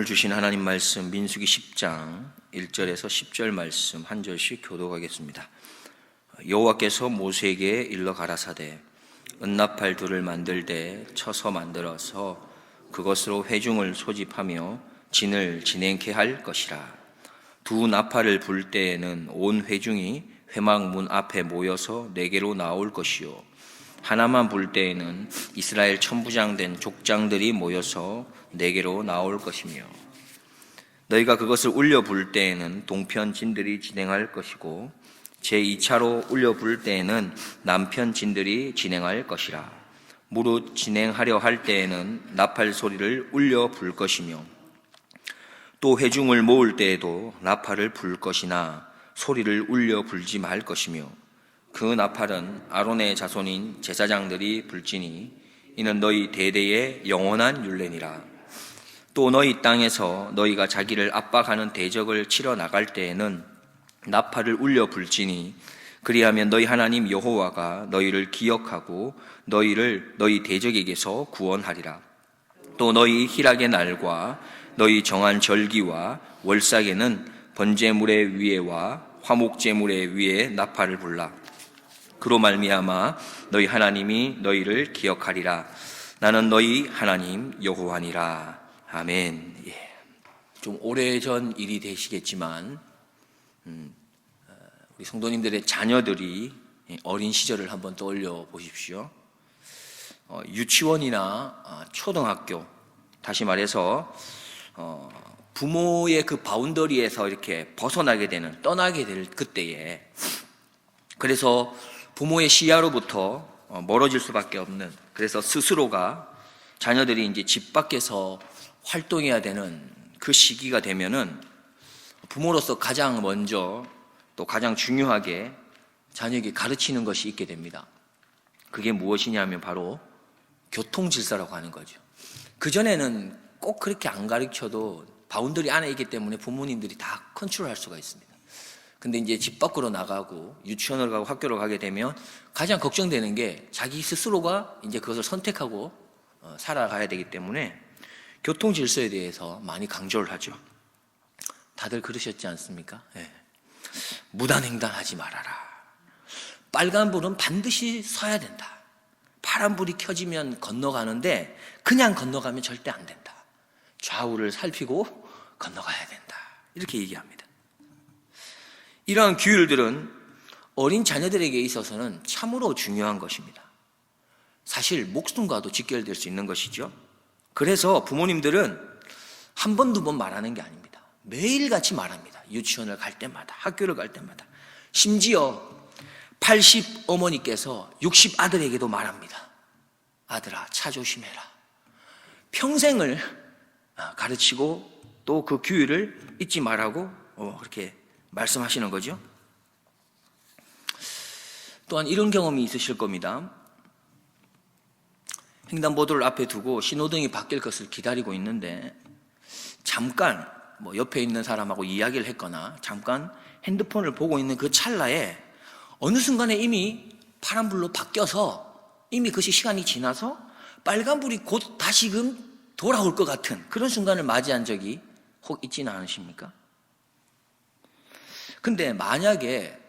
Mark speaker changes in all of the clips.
Speaker 1: 오늘 주신 하나님 말씀 민수기 10장 1절에서 10절 말씀 한 절씩 교독하겠습니다. 여호와께서 모세에게 일러 가라사대 은나팔 둘을 만들되 쳐서 만들어서 그것으로 회중을 소집하며 진을 진행케 할 것이라. 두 나팔을 불 때에는 온 회중이 회막문 앞에 모여서 네개로 나올 것이요 하나만 불 때에는 이스라엘 천부장된 족장들이 모여서 네개로 나올 것이며 너희가 그것을 울려 불 때에는 동편 진들이 진행할 것이고 제2차로 울려 불 때에는 남편 진들이 진행할 것이라. 무릇 진행하려 할 때에는 나팔 소리를 울려 불 것이며 또 회중을 모을 때에도 나팔을 불 것이나 소리를 울려 불지 말 것이며 그 나팔은 아론의 자손인 제사장들이 불지니 이는 너희 대대의 영원한 율례니라. 또 너희 땅에서 너희가 자기를 압박하는 대적을 치러 나갈 때에는 나팔을 울려 불지니 그리하면 너희 하나님 여호와가 너희를 기억하고 너희를 너희 대적에게서 구원하리라. 또 너희 희락의 날과 너희 정한 절기와 월삭에는 번제물의 위에와 화목제물의 위에 나팔을 불라. 그로 말미암아 너희 하나님이 너희를 기억하리라. 나는 너희 하나님 여호와니라. 아멘. 좀 오래전 일이 되시겠지만 우리 성도님들의 자녀들이 어린 시절을 한번 떠올려 보십시오. 유치원이나 초등학교, 다시 말해서 부모의 그 바운더리에서 이렇게 벗어나게 되는, 떠나게 될 그때에, 그래서 부모의 시야로부터 멀어질 수밖에 없는, 그래서 스스로가 자녀들이 이제 집 밖에서 활동해야 되는 그 시기가 되면은 부모로서 가장 먼저 또 가장 중요하게 자녀에게 가르치는 것이 있게 됩니다. 그게 무엇이냐면 바로 교통질서라고 하는 거죠. 그전에는 꼭 그렇게 안 가르쳐도 바운더리 안에 있기 때문에 부모님들이 다 컨트롤할 수가 있습니다. 근데 이제 집 밖으로 나가고 유치원을 가고 학교를 가게 되면 가장 걱정되는 게 자기 스스로가 이제 그것을 선택하고 살아가야 되기 때문에 교통 질서에 대해서 많이 강조를 하죠. 다들 그러셨지 않습니까? 네. 무단횡단하지 말아라. 빨간불은 반드시 서야 된다. 파란불이 켜지면 건너가는데 그냥 건너가면 절대 안 된다. 좌우를 살피고 건너가야 된다. 이렇게 얘기합니다. 이러한 규율들은 어린 자녀들에게 있어서는 참으로 중요한 것입니다. 사실 목숨과도 직결될 수 있는 것이죠. 그래서 부모님들은 한 번, 두 번 말하는 게 아닙니다. 매일같이 말합니다. 유치원을 갈 때마다, 학교를 갈 때마다. 심지어 80 어머니께서 60 아들에게도 말합니다. 아들아, 차 조심해라. 평생을 가르치고 또 그 규율을 잊지 말라고 그렇게 말씀하시는 거죠. 또한 이런 경험이 있으실 겁니다. 횡단보도를 앞에 두고 신호등이 바뀔 것을 기다리고 있는데 잠깐 옆에 있는 사람하고 이야기를 했거나 잠깐 핸드폰을 보고 있는 그 찰나에 어느 순간에 이미 파란불로 바뀌어서 이미 그것이 시간이 지나서 빨간불이 곧 다시금 돌아올 것 같은 그런 순간을 맞이한 적이 혹 있지는 않으십니까? 근데 만약에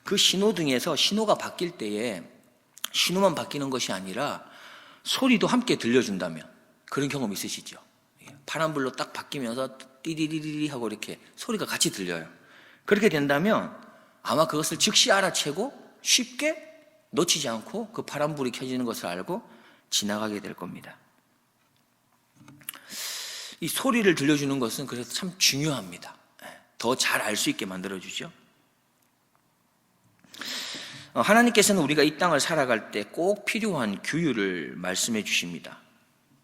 Speaker 1: 그 신호등에서 신호가 바뀔 때에 신호만 바뀌는 것이 아니라 소리도 함께 들려준다면, 그런 경험 있으시죠? 파란불로 딱 바뀌면서 띠리리리 하고 이렇게 소리가 같이 들려요. 그렇게 된다면 아마 그것을 즉시 알아채고 쉽게 놓치지 않고 그 파란불이 켜지는 것을 알고 지나가게 될 겁니다. 이 소리를 들려주는 것은 그래서 참 중요합니다. 더 잘 알 수 있게 만들어주죠. 하나님께서는 우리가 이 땅을 살아갈 때 꼭 필요한 규율을 말씀해 주십니다.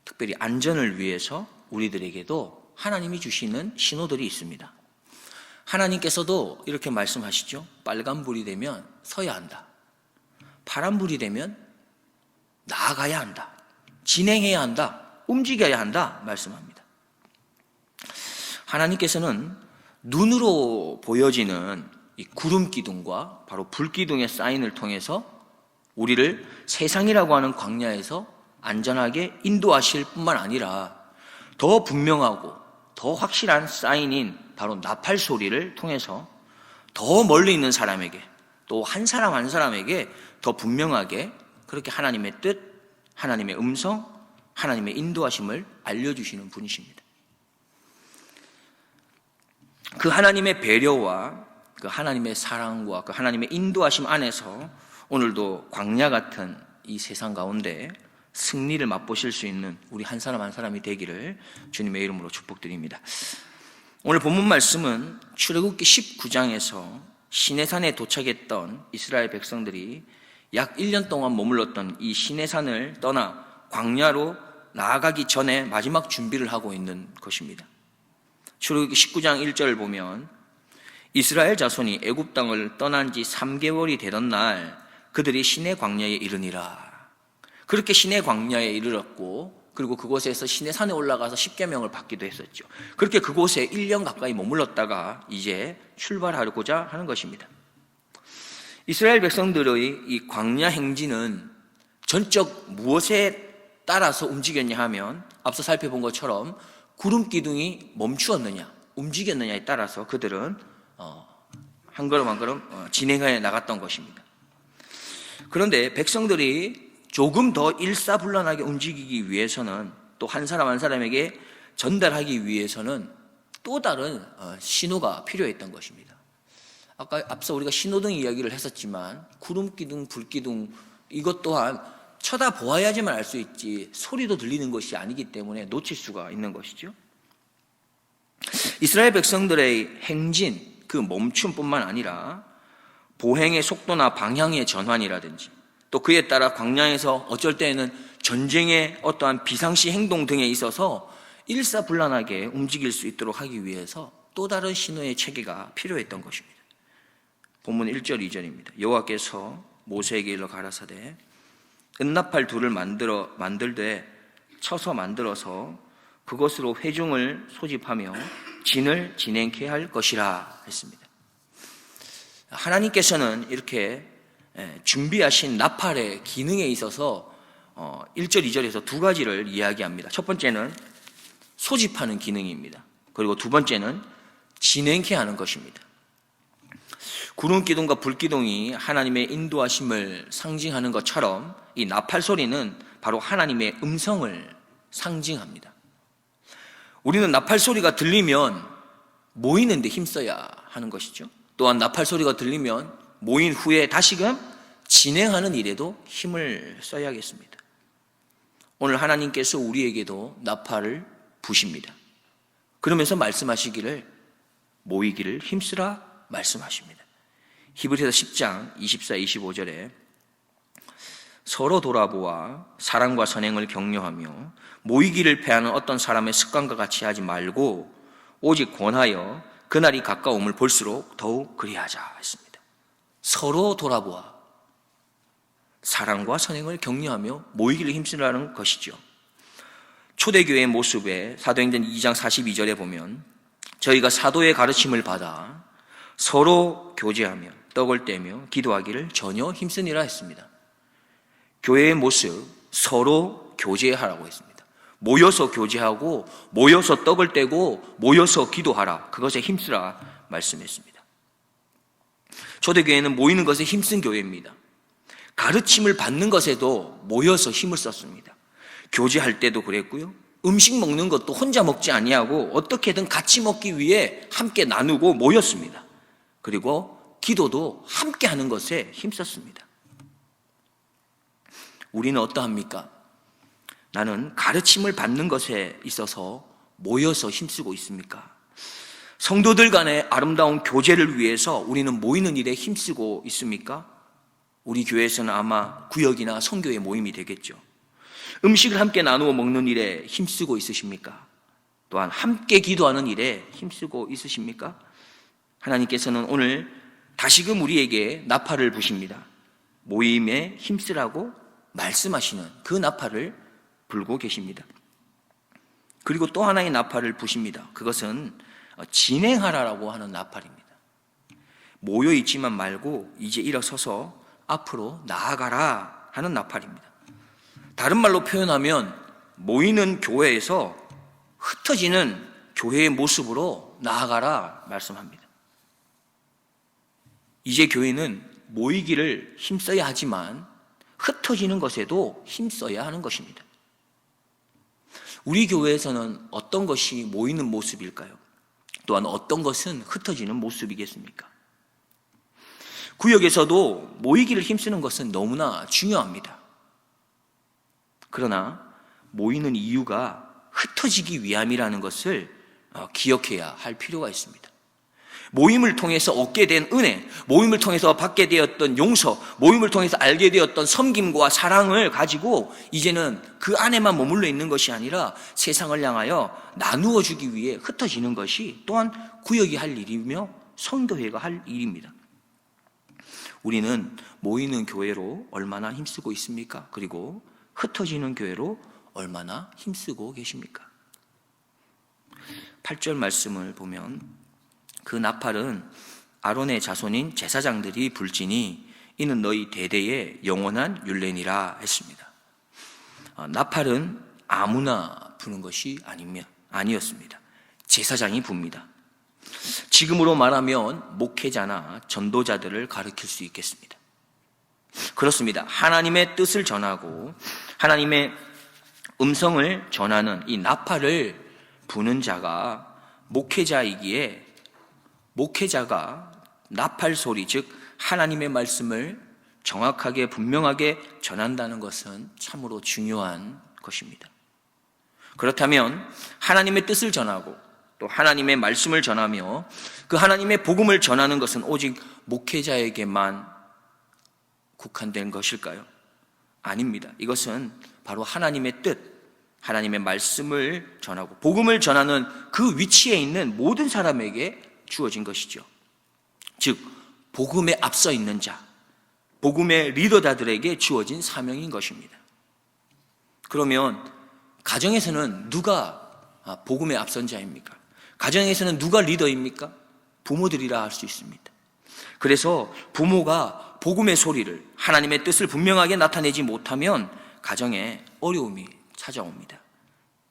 Speaker 1: 특별히 안전을 위해서 우리들에게도 하나님이 주시는 신호들이 있습니다. 하나님께서도 이렇게 말씀하시죠. 빨간불이 되면 서야 한다. 파란불이 되면 나아가야 한다. 진행해야 한다. 움직여야 한다. 말씀합니다. 하나님께서는 눈으로 보여지는 이 구름 기둥과 바로 불 기둥의 사인을 통해서 우리를 세상이라고 하는 광야에서 안전하게 인도하실 뿐만 아니라 더 분명하고 더 확실한 사인인 바로 나팔 소리를 통해서 더 멀리 있는 사람에게, 또 한 사람 한 사람에게 더 분명하게 그렇게 하나님의 뜻, 하나님의 음성, 하나님의 인도하심을 알려주시는 분이십니다. 그 하나님의 배려와 그 하나님의 사랑과 그 하나님의 인도하심 안에서 오늘도 광야 같은 이 세상 가운데 승리를 맛보실 수 있는 우리 한 사람 한 사람이 되기를 주님의 이름으로 축복드립니다. 오늘 본문 말씀은 출애굽기 19장에서 시내산에 도착했던 이스라엘 백성들이 약 1년 동안 머물렀던 이 시내산을 떠나 광야로 나아가기 전에 마지막 준비를 하고 있는 것입니다. 출애굽기 19장 1절을 보면 이스라엘 자손이 애굽 땅을 떠난 지 3개월이 되던 날 그들이 시내 광야에 이르니라. 그렇게 시내 광야에 이르렀고, 그리고 그곳에서 시내산에 올라가서 십계명을 받기도 했었죠. 그렇게 그곳에 1년 가까이 머물렀다가 이제 출발하고자 하는 것입니다. 이스라엘 백성들의 이 광야 행진은 전적 무엇에 따라서 움직였냐 하면 앞서 살펴본 것처럼 구름 기둥이 멈추었느냐 움직였느냐에 따라서 그들은 한 걸음 한 걸음 진행해 나갔던 것입니다. 그런데 백성들이 조금 더 일사불란하게 움직이기 위해서는, 또 한 사람 한 사람에게 전달하기 위해서는 또 다른 신호가 필요했던 것입니다. 아까 앞서 우리가 신호등 이야기를 했었지만 구름기둥, 불기둥 이것 또한 쳐다보아야지만 알 수 있지 소리도 들리는 것이 아니기 때문에 놓칠 수가 있는 것이죠. 이스라엘 백성들의 행진, 그 멈춤뿐만 아니라 보행의 속도나 방향의 전환이라든지, 또 그에 따라 광야에서 어쩔 때에는 전쟁의 어떠한 비상시 행동 등에 있어서 일사불란하게 움직일 수 있도록 하기 위해서 또 다른 신호의 체계가 필요했던 것입니다. 본문 1절 2절입니다. 여호와께서 모세에게 일러 가라사대 은나팔 둘을 만들되 쳐서 만들어서 그것으로 회중을 소집하며 진을 진행케 할 것이라 했습니다. 하나님께서는 이렇게 준비하신 나팔의 기능에 있어서 1절 2절에서 두 가지를 이야기합니다. 첫 번째는 소집하는 기능입니다. 그리고 두 번째는 진행케 하는 것입니다. 구름기둥과 불기둥이 하나님의 인도하심을 상징하는 것처럼 이 나팔 소리는 바로 하나님의 음성을 상징합니다. 우리는 나팔 소리가 들리면 모이는 데 힘써야 하는 것이죠. 또한 나팔 소리가 들리면 모인 후에 다시금 진행하는 일에도 힘을 써야겠습니다. 오늘 하나님께서 우리에게도 나팔을 부십니다. 그러면서 말씀하시기를 모이기를 힘쓰라 말씀하십니다. 히브리서 10장 24, 25절에 서로 돌아보아 사랑과 선행을 격려하며 모이기를 패하는 어떤 사람의 습관과 같이 하지 말고 오직 권하여 그날이 가까움을 볼수록 더욱 그리하자 했습니다. 서로 돌아보아 사랑과 선행을 격려하며 모이기를 힘쓰라는 것이죠. 초대교회의 모습에 사도행전 2장 42절에 보면 저희가 사도의 가르침을 받아 서로 교제하며 떡을 떼며 기도하기를 전혀 힘쓰니라 했습니다. 교회의 모습, 서로 교제하라고 했습니다. 모여서 교제하고 모여서 떡을 떼고 모여서 기도하라, 그것에 힘쓰라 말씀했습니다. 초대교회는 모이는 것에 힘쓴 교회입니다. 가르침을 받는 것에도 모여서 힘을 썼습니다. 교제할 때도 그랬고요, 음식 먹는 것도 혼자 먹지 아니하고 어떻게든 같이 먹기 위해 함께 나누고 모였습니다. 그리고 기도도 함께 하는 것에 힘썼습니다. 우리는 어떠합니까? 나는 가르침을 받는 것에 있어서 모여서 힘쓰고 있습니까? 성도들 간의 아름다운 교제를 위해서 우리는 모이는 일에 힘쓰고 있습니까? 우리 교회에서는 아마 구역이나 선교의 모임이 되겠죠. 음식을 함께 나누어 먹는 일에 힘쓰고 있으십니까? 또한 함께 기도하는 일에 힘쓰고 있으십니까? 하나님께서는 오늘 다시금 우리에게 나팔을 부십니다. 모임에 힘쓰라고 말씀하시는 그 나팔을 불고 계십니다. 그리고 또 하나의 나팔을 부십니다. 그것은 진행하라라고 하는 나팔입니다. 모여 있지만 말고 이제 일어서서 앞으로 나아가라 하는 나팔입니다. 다른 말로 표현하면 모이는 교회에서 흩어지는 교회의 모습으로 나아가라 말씀합니다. 이제 교회는 모이기를 힘써야 하지만 흩어지는 것에도 힘써야 하는 것입니다. 우리 교회에서는 어떤 것이 모이는 모습일까요? 또한 어떤 것은 흩어지는 모습이겠습니까? 구역에서도 모이기를 힘쓰는 것은 너무나 중요합니다. 그러나 모이는 이유가 흩어지기 위함이라는 것을 기억해야 할 필요가 있습니다. 모임을 통해서 얻게 된 은혜, 모임을 통해서 받게 되었던 용서, 모임을 통해서 알게 되었던 섬김과 사랑을 가지고 이제는 그 안에만 머물러 있는 것이 아니라 세상을 향하여 나누어 주기 위해 흩어지는 것이 또한 구역이 할 일이며 성교회가 할 일입니다. 우리는 모이는 교회로 얼마나 힘쓰고 있습니까? 그리고 흩어지는 교회로 얼마나 힘쓰고 계십니까? 8절 말씀을 보면 그 나팔은 아론의 자손인 제사장들이 불지니 이는 너희 대대의 영원한 율례니라 했습니다. 나팔은 아무나 부는 것이 아니었습니다. 제사장이 붑니다. 지금으로 말하면 목회자나 전도자들을 가리킬 수 있겠습니다. 그렇습니다. 하나님의 뜻을 전하고 하나님의 음성을 전하는 이 나팔을 부는 자가 목회자이기에 목회자가 나팔 소리, 즉 하나님의 말씀을 정확하게 분명하게 전한다는 것은 참으로 중요한 것입니다. 그렇다면 하나님의 뜻을 전하고 또 하나님의 말씀을 전하며 그 하나님의 복음을 전하는 것은 오직 목회자에게만 국한된 것일까요? 아닙니다. 이것은 바로 하나님의 뜻, 하나님의 말씀을 전하고 복음을 전하는 그 위치에 있는 모든 사람에게 주어진 것이죠. 즉 복음에 앞서 있는 자, 복음의 리더자들에게 주어진 사명인 것입니다. 그러면 가정에서는 누가 복음에 앞선 자입니까? 가정에서는 누가 리더입니까? 부모들이라 할 수 있습니다. 그래서 부모가 복음의 소리를, 하나님의 뜻을 분명하게 나타내지 못하면 가정에 어려움이 찾아옵니다.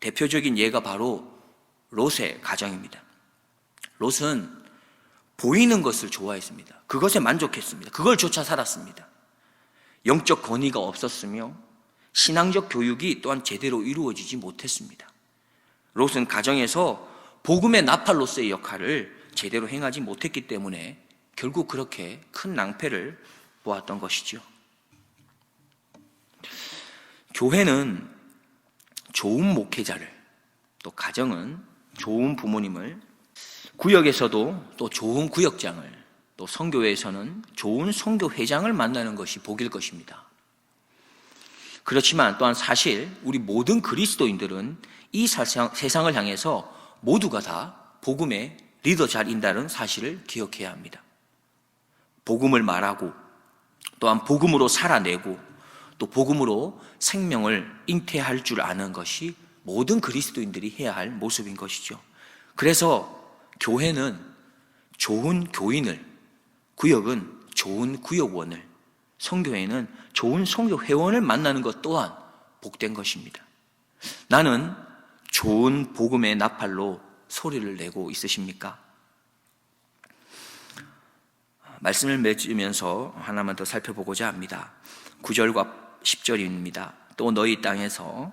Speaker 1: 대표적인 예가 바로 롯의 가정입니다. 롯은 보이는 것을 좋아했습니다. 그것에 만족했습니다. 그걸 쫓아 살았습니다. 영적 권위가 없었으며 신앙적 교육이 또한 제대로 이루어지지 못했습니다. 롯은 가정에서 복음의 나팔로서의 역할을 제대로 행하지 못했기 때문에 결국 그렇게 큰 낭패를 보았던 것이죠. 교회는 좋은 목회자를, 또 가정은 좋은 부모님을, 구역에서도 또 좋은 구역장을, 또 선교회에서는 좋은 선교회장을 만나는 것이 복일 것입니다. 그렇지만 또한 사실 우리 모든 그리스도인들은 이 세상을 향해서 모두가 다 복음의 리더자인다는 사실을 기억해야 합니다. 복음을 말하고 또한 복음으로 살아내고 또 복음으로 생명을 잉태할 줄 아는 것이 모든 그리스도인들이 해야 할 모습인 것이죠. 그래서 교회는 좋은 교인을, 구역은 좋은 구역원을, 선교회는 좋은 선교회원을 만나는 것 또한 복된 것입니다. 나는 좋은 복음의 나팔로 소리를 내고 있으십니까? 말씀을 맺으면서 하나만 더 살펴보고자 합니다. 9절과 10절입니다. 또 너희 땅에서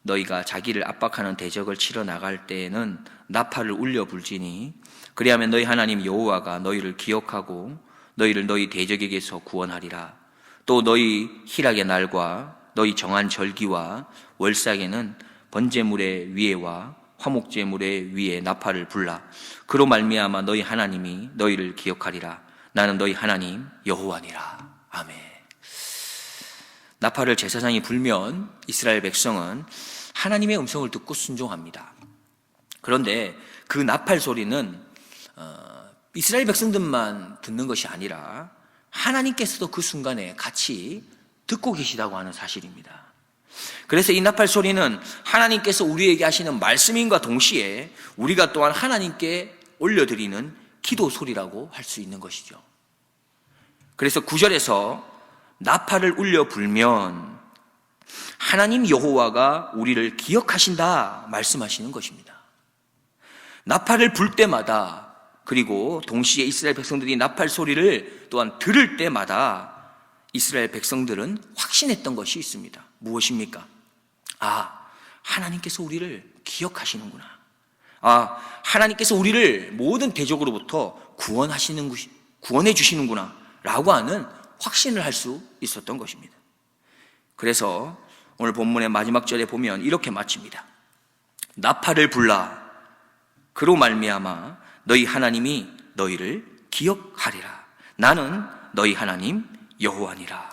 Speaker 1: 너희가 자기를 압박하는 대적을 치러 나갈 때에는 나팔을 울려 불지니 그리하면 너희 하나님 여호와가 너희를 기억하고 너희를 너희 대적에게서 구원하리라. 또 너희 희락의 날과 너희 정한 절기와 월삭에는 번제물의 위에와 화목제물의 위에 나팔을 불라. 그로 말미암아 너희 하나님이 너희를 기억하리라. 나는 너희 하나님 여호와니라. 아멘. 나팔을 제사장이 불면 이스라엘 백성은 하나님의 음성을 듣고 순종합니다. 그런데 그 나팔 소리는 이스라엘 백성들만 듣는 것이 아니라 하나님께서도 그 순간에 같이 듣고 계시다고 하는 사실입니다. 그래서 이 나팔 소리는 하나님께서 우리에게 하시는 말씀인과 동시에 우리가 또한 하나님께 올려드리는 기도 소리라고 할 수 있는 것이죠. 그래서 9절에서 나팔을 울려 불면 하나님 여호와가 우리를 기억하신다 말씀하시는 것입니다. 나팔을 불 때마다, 그리고 동시에 이스라엘 백성들이 나팔 소리를 또한 들을 때마다 이스라엘 백성들은 확신했던 것이 있습니다. 무엇입니까? 하나님께서 우리를 기억하시는구나. 하나님께서 우리를 모든 대적으로부터 구원해 주시는구나 라고 하는 확신을 할 수 있었던 것입니다. 그래서 오늘 본문의 마지막 절에 보면 이렇게 마칩니다. 나팔을 불라. 그로 말미암아 너희 하나님이 너희를 기억하리라. 나는 너희 하나님 여호와니라.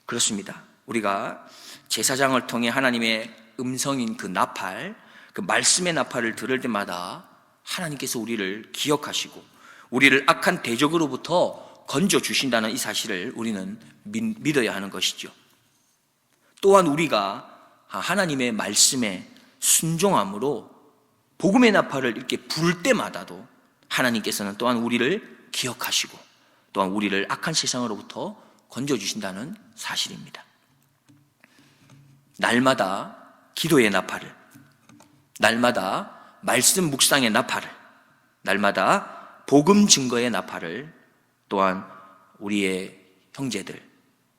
Speaker 1: 그렇습니다. 우리가 제사장을 통해 하나님의 음성인 그 나팔, 그 말씀의 나팔을 들을 때마다 하나님께서 우리를 기억하시고 우리를 악한 대적으로부터 건져주신다는 이 사실을 우리는 믿어야 하는 것이죠. 또한 우리가 하나님의 말씀에 순종함으로 복음의 나팔을 이렇게 불 때마다도 하나님께서는 또한 우리를 기억하시고 또한 우리를 악한 세상으로부터 건져주신다는 사실입니다. 날마다 기도의 나팔을, 날마다 말씀 묵상의 나팔을, 날마다 복음 증거의 나팔을, 또한 우리의 형제들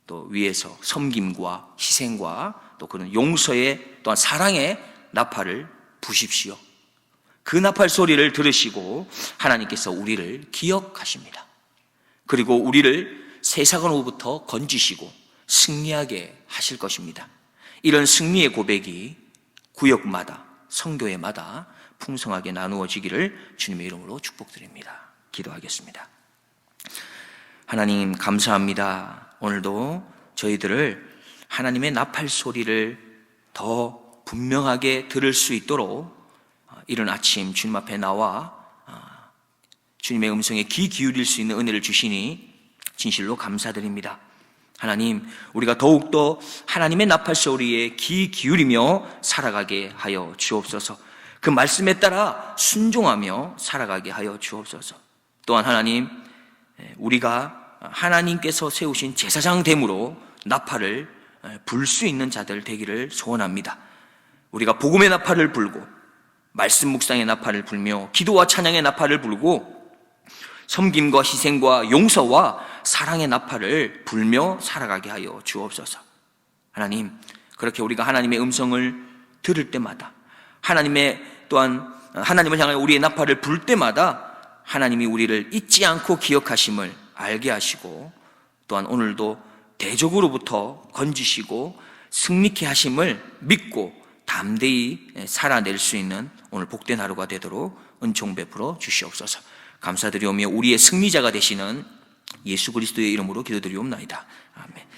Speaker 1: 또 위에서 섬김과 희생과 또 그런 용서의 또한 사랑의 나팔을 부십시오. 그 나팔 소리를 들으시고 하나님께서 우리를 기억하십니다. 그리고 우리를 세상으로부터 건지시고 승리하게 하실 것입니다. 이런 승리의 고백이 구역마다, 성교회마다 풍성하게 나누어지기를 주님의 이름으로 축복드립니다. 기도하겠습니다. 하나님 감사합니다. 오늘도 저희들을 하나님의 나팔 소리를 더 분명하게 들을 수 있도록 이른 아침 주님 앞에 나와 주님의 음성에 귀 기울일 수 있는 은혜를 주시니 진실로 감사드립니다. 하나님, 우리가 더욱더 하나님의 나팔 소리에 귀 기울이며 살아가게 하여 주옵소서. 그 말씀에 따라 순종하며 살아가게 하여 주옵소서. 또한 하나님, 우리가 하나님께서 세우신 제사장 됨으로 나팔을 불 수 있는 자들 되기를 소원합니다. 우리가 복음의 나팔을 불고 말씀 묵상의 나팔을 불며 기도와 찬양의 나팔을 불고 섬김과 희생과 용서와 사랑의 나팔을 불며 살아가게 하여 주옵소서. 하나님, 그렇게 우리가 하나님의 음성을 들을 때마다 또한 하나님을 향하여 우리의 나팔을 불 때마다 하나님이 우리를 잊지 않고 기억하심을 알게 하시고 또한 오늘도 대적으로부터 건지시고 승리케 하심을 믿고 담대히 살아낼 수 있는 오늘 복된 하루가 되도록 은총 베풀어 주시옵소서. 감사드리오며 우리의 승리자가 되시는 예수 그리스도의 이름으로 기도드리옵나이다. 아멘.